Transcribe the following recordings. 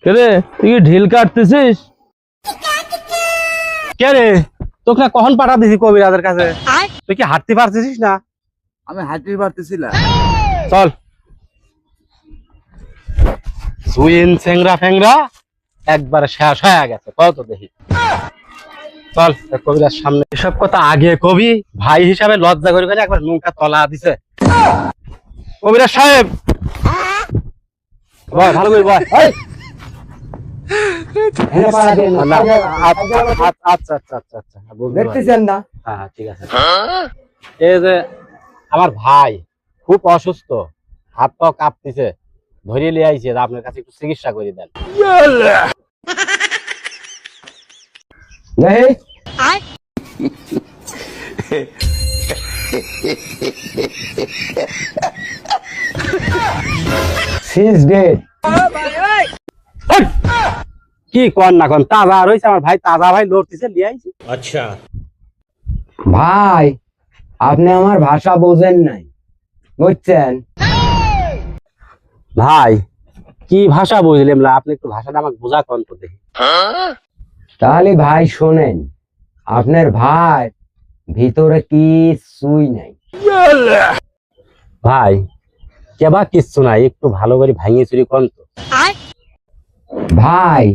কে রে, তুই কি ঢিল কাটতেছিস? কে রে, তোকে না কখন পাঠা দিছি কবিরাজের কাছে? তুই কি হাঁটতে পারতেছিস না? আমি হাঁটতে পারতেছিলাম। চল সুইন চেংরা ফেংরা একবারে শেষ হয়ে গেছে, কত দেখি। চল কবিরাজ সামনে। এসব কথা আগে কবি, ভাই হিসাবে লজ্জা করে করে একবার নৌকা তলা দিছে। কবিরাজ সাহেব বয়, ভালো করে বয়। আচ্ছা আচ্ছা আচ্ছা আচ্ছা, দেখতেছেন না? হ্যাঁ ঠিক আছে। এই যে আমার ভাই খুব অসুস্থ, হাত পা কাঁপতেছে, ধরিয়ে নিয়ে আইছে, আপনার কাছে একটু চিকিৎসা করে দেন। কি কন না কন, তাজা রয়েছে আমার ভাই, তাজা ভাই লড়তেছে, নিয়ে আইছে। अच्छा ভাই, আপনি আমার ভাষা বোঝেন নাই, বুঝছেন? ভাই কি ভাষা বুঝলাম না, আপনি একটু ভাষাটা আমাকে বোঝা কন তো দেখি। তাহলে ভাই শোনেন, আপনার ভাই ভিতরে কিছুই নাই। ভাই কেবা কিচ্ছু নাই, একটু ভালো করে ভাঙিয়ে চুরি কন তো। ভাই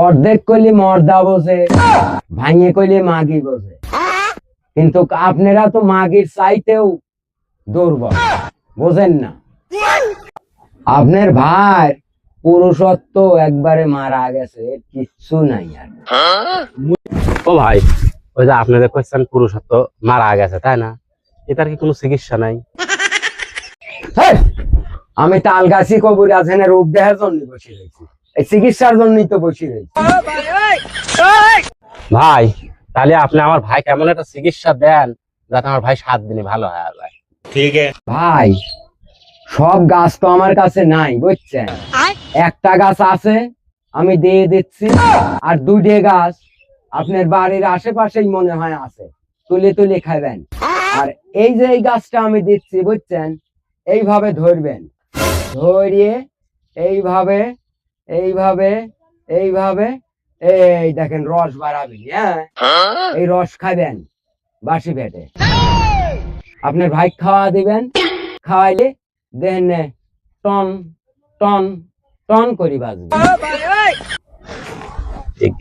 অর্ধেক কইলে মর্দা বোঝে, ভাঙিয়ে কইলে মাগি বোঝে, কিন্তু আপনারা তো মাগির চাইতেও দুর্বল, বোঝেন না? আপনার ভাই পুরুষত্ব একবারে মারা গেছে, কিচ্ছু নাই আর। ও ভাই, ওই যে আপনাদের কোয়েশ্চেন পুরুষত্ব মারা গেছে, তাই না? এটার কি কোনো চিকিৎসা নাই? হেই, আমি তালগাছি কবিরাজের রূপ দেখার জন্য বসে রয়েছি, এই চিকিৎসার জন্যই তো বসে রয়েছি। ভাই তাহলে আপনি আমার ভাই কেমন একটা চিকিৎসা দেন যাতে আমার ভাই 7 দিনে ভালো হয়ে যায়। ठीक है ভাই সব গাছ তো আমার কাছে নাই, বুঝছেন? একটা গাছ আছে, আমি দিয়ে দিচ্ছি, আর 2টে গাছ আপনার বাড়ির আশেপাশেই মনে হয় আছে, তুলে তুলে খাবেন। আর এই যে এই গাছটা আমি দিচ্ছি, বুঝছেন, এইভাবে ধরবেন, ধরিয়ে এইভাবে এইভাবে এইভাবে, এই দেখেন রস বাড়াবি, হ্যাঁ, এই রস খাবেন বাসি পেটে। আপনার ভাই খাওয়া দিবেন, খাওয়াইলে দেন টন টন টন করি বাজবে।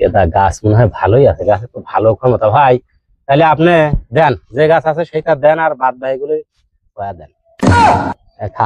এটা গাছ মনে হয় ভালোই আছে, গাছের তো ভালো ক্ষমতা। ভাই তাহলে আপনি দেন, যে গাছ আছে সেটা দেন, আর বাদ বাকিগুলো দেন। খা।